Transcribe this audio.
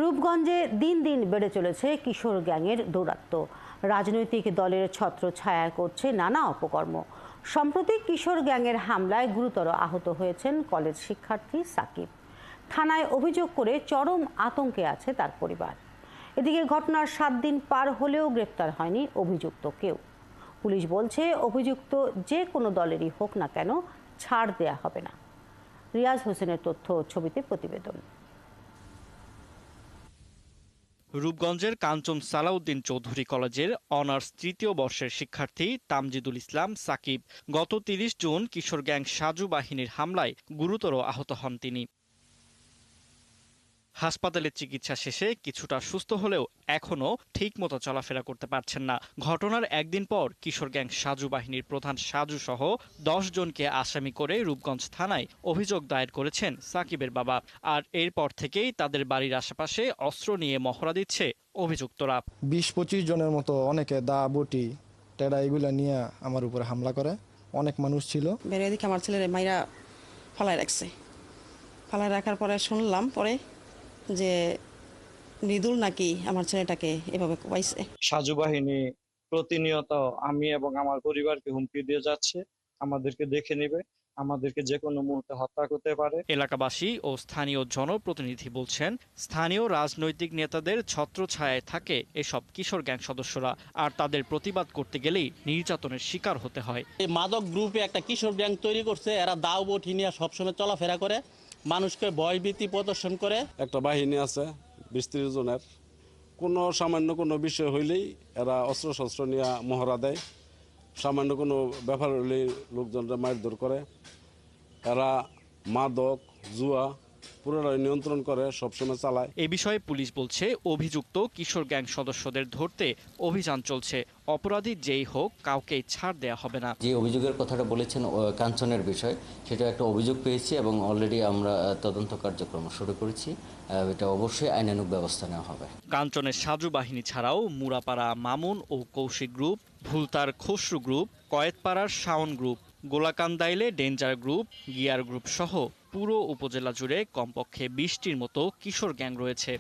রূপগঞ্জে দিন দিন বেড়ে চলেছে কিশোর গ্যাংয়ের দৌরাত্ম্য। রাজনৈতিক দলের ছত্রছায়া করছে নানা অপকর্ম। সম্প্রতি কিশোর গ্যাংয়ের হামলায় গুরুতর আহত হয়েছেন কলেজ শিক্ষার্থী সাকিব। থানায় অভিযোগ করে চরম আতঙ্কে আছে তার পরিবার। এদিকে ঘটনার 7 দিন পার হলেও গ্রেপ্তার হয়নি অভিযুক্ত কেউ। পুলিশ বলছে অভিযুক্ত যে কোনো দলেরই হোক না কেন ছাড় দেয়া হবে না। রিয়াজ হোসেনের তথ্য ও ছবিতে প্রতিবেদন। রূপগঞ্জের কাঞ্চন সালাউদ্দিন চৌধুরী কলেজের অনার্স 3য় বর্ষের শিক্ষার্থী তামজিদুল ইসলাম সাকিব গত 30 জুন কিশোর গ্যাং সাজু বাহিনীর হামলায় গুরুতর আহত হন তিনি। হাসপাতালে চিকিৎসা শেষে কিছুটা সুস্থ হলেও এখনও ঠিকমতো চলাফেরা করতে পারছেন না। ঘটনার একদিন পর কিশোর গ্যাং সাজু বাহিনীর প্রধান সাজু সহ 10 জনকে আসামি করে রূপগঞ্জ থানায় অভিযোগ দায়ের করেছেন সাকিবের বাবা। আর এরপর থেকেই তাদের বাড়ির আশেপাশে অস্ত্র নিয়ে মহড়া দিচ্ছে অভিযুক্তরা। 20-25 জনের মতো অনেকে দা বটি টেডা এগুলা নিয়ে আমার উপরে হামলা করে। অনেক মানুষ ছিল। বেরিয়ে দেখে আমার ছেলের মাইরা ফালায় রাখছে। ফালায় রাখার পরে শুনলাম পরে যে মৃদুল নাকি আমার ছেলেটাকে এভাবে কোপাইছে। সাজু বাহিনী প্রতিনিয়ত আমি এবং আমার পরিবারকে হুমকি দিয়ে যাচ্ছে, আমাদেরকে দেখে নেবে, আমাদেরকে যে কোনো মুহূর্তে হত্যা করতে পারে। এলাকাবাসী ও স্থানীয় জনপ্রতিনিধি বলছেন, স্থানীয় রাজনৈতিক নেতাদের ছত্রছায়ায় থাকে এসব কিশোর গ্যাং সদস্যরা। আর তাদের প্রতিবাদ করতে গেলেই নির্যাতনের শিকার হতে হয়। এই মাদক গ্রুপে একটা কিশোর গ্যাং তৈরি করছে। এরা দাও বটি নিয়ে সবসময় চলাফেরা করে, মানুষকে ভয়ভীতি প্রদর্শন করে। একটা বাহিনী আছে 20-30 জনের। কোনো সামান্য কোনো বিষয় হইলেই এরা অস্ত্র শস্ত্র নিয়ে মহড়া দেয়। সামান্য কোনো ব্যাপার হইলেই লোকজনরা মারধর করে। এরা মাদক জুয়া পুরোটাই নিয়ন্ত্রণ করে, সবসময় চালায়। এ বিষয়ে পুলিশ বলছে অভিযুক্ত কিশোর গ্যাং সদস্যদের ধরতে অভিযান চলছে। অপরাধী যেই হোক কাউকেই ছাড় দেয়া হবে না। যে অভিযোগের কথাটা বলেছেন কাঞ্চনের বিষয়, সেটা একটা অভিযোগ পেয়েছি এবং অলরেডি আমরা তদন্ত কার্যক্রম শুরু করেছি। এটা অবশ্যই আইনানুগ ব্যবস্থা নেওয়া হবে। কাঞ্চনের সাজু বাহিনী ছাড়াও মুরাপাড়া মামুন ও কৌশিক গ্রুপ, ভুলতার খসরু গ্রুপ, কয়েতপাড়ার শাওন গ্রুপ, গোলাকান্দাইলে ডেঞ্জার গ্রুপ, গিয়ার গ্রুপ সহ পুরো উপজেলা জুড়ে কমপক্ষে 20টির মতো কিশোর গ্যাং রয়েছে।